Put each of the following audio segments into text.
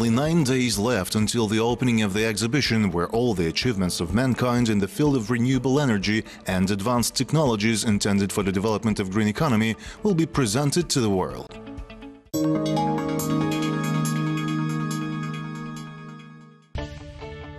Only 9 days left until the opening of the exhibition, where all the achievements of mankind in the field of renewable energy and advanced technologies intended for the development of green economy will be presented to the world.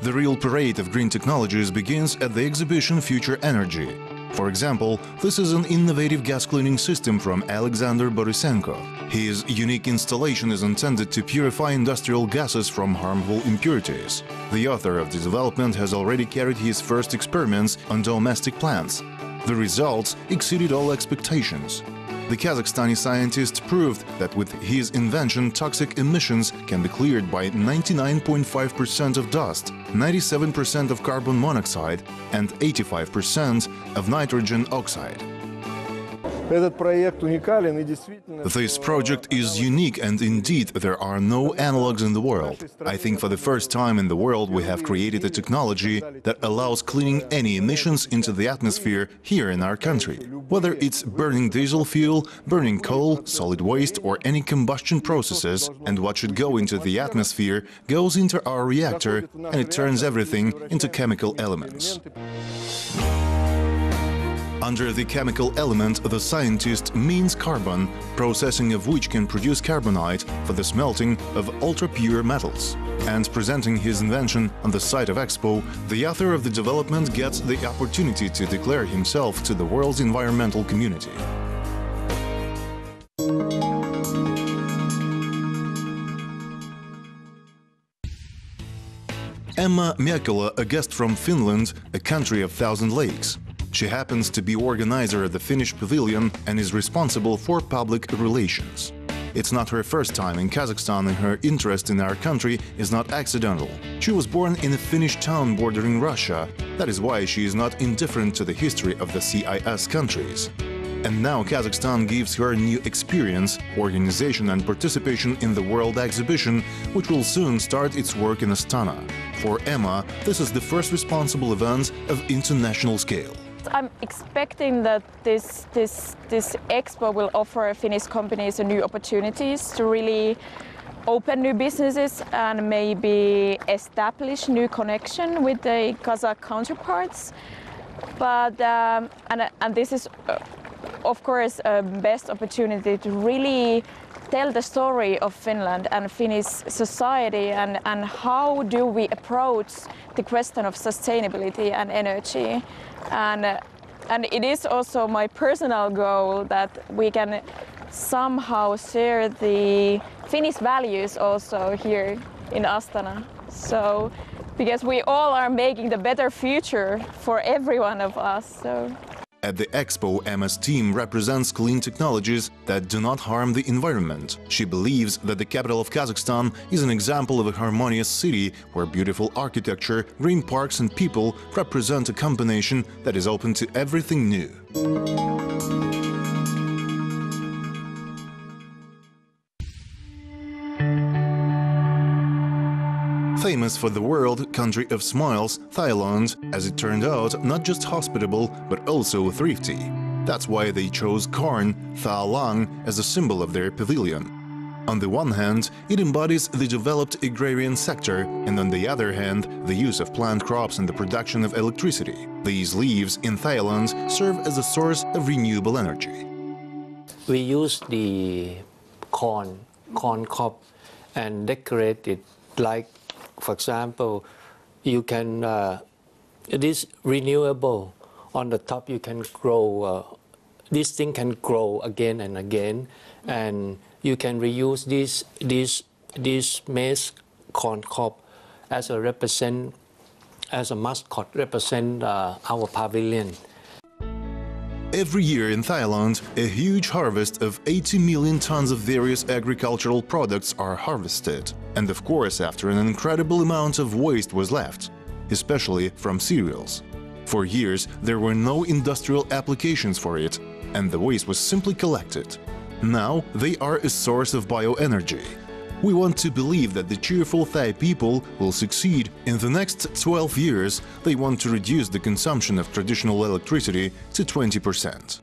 The real parade of green technologies begins at the exhibition Future Energy. For example, this is an innovative gas cleaning system from Alexander Borisenko. His unique installation is intended to purify industrial gases from harmful impurities. The author of the development has already carried his first experiments on domestic plants. The results exceeded all expectations. The Kazakhstani scientist proved that with his invention, toxic emissions can be cleared by 99.5% of dust, 97% of carbon monoxide and 85% of nitrogen oxide. This project is unique, and indeed there are no analogs in the world. I think for the first time in the world we have created a technology that allows cleaning any emissions into the atmosphere here in our country. Whether it's burning diesel fuel, burning coal, solid waste or any combustion processes, and what should go into the atmosphere goes into our reactor and it turns everything into chemical elements. Under the chemical element, the scientist means carbon, processing of which can produce carbonite for the smelting of ultra-pure metals. And presenting his invention on the site of EXPO, the author of the development gets the opportunity to declare himself to the world's environmental community. Emma Mekula, a guest from Finland, a country of 1,000 lakes. She happens to be organizer at the Finnish pavilion and is responsible for public relations. It's not her first time in Kazakhstan, and her interest in our country is not accidental. She was born in a Finnish town bordering Russia. That is why she is not indifferent to the history of the CIS countries. And now Kazakhstan gives her a new experience, organization and participation in the World Exhibition, which will soon start its work in Astana. For Emma, this is the first responsible event of international scale. I'm expecting that this expo will offer Finnish companies new opportunities to really open new businesses and maybe establish new connection with the Kazakh counterparts. But and this is of course a best opportunity to really tell the story of Finland and Finnish society and how do we approach the question of sustainability and energy. And it is also my personal goal that we can somehow share the Finnish values also here in Astana. So, because we all are making the better future for every one of us. So. At the Expo, Emma's team represents clean technologies that do not harm the environment. She believes that the capital of Kazakhstan is an example of a harmonious city where beautiful architecture, green parks and people represent a combination that is open to everything new. Famous for the world, country of smiles, Thailand, as it turned out, not just hospitable, but also thrifty. That's why they chose corn, Tha Lang, as a symbol of their pavilion. On the one hand, it embodies the developed agrarian sector, and on the other hand, the use of plant crops and the production of electricity. These leaves in Thailand serve as a source of renewable energy. We use the corn cob and decorate it like, for example, you can, it is renewable. On the top you can grow, this thing can grow again and again, and you can reuse this maize corn cob as a mascot, represent our pavilion. Every year in Thailand, a huge harvest of 80 million tons of various agricultural products are harvested. And of course, after an incredible amount of waste was left, especially from cereals. For years, there were no industrial applications for it, and the waste was simply collected. Now, they are a source of bioenergy. We want to believe that the cheerful Thai people will succeed. In the next 12 years, they want to reduce the consumption of traditional electricity to 20%.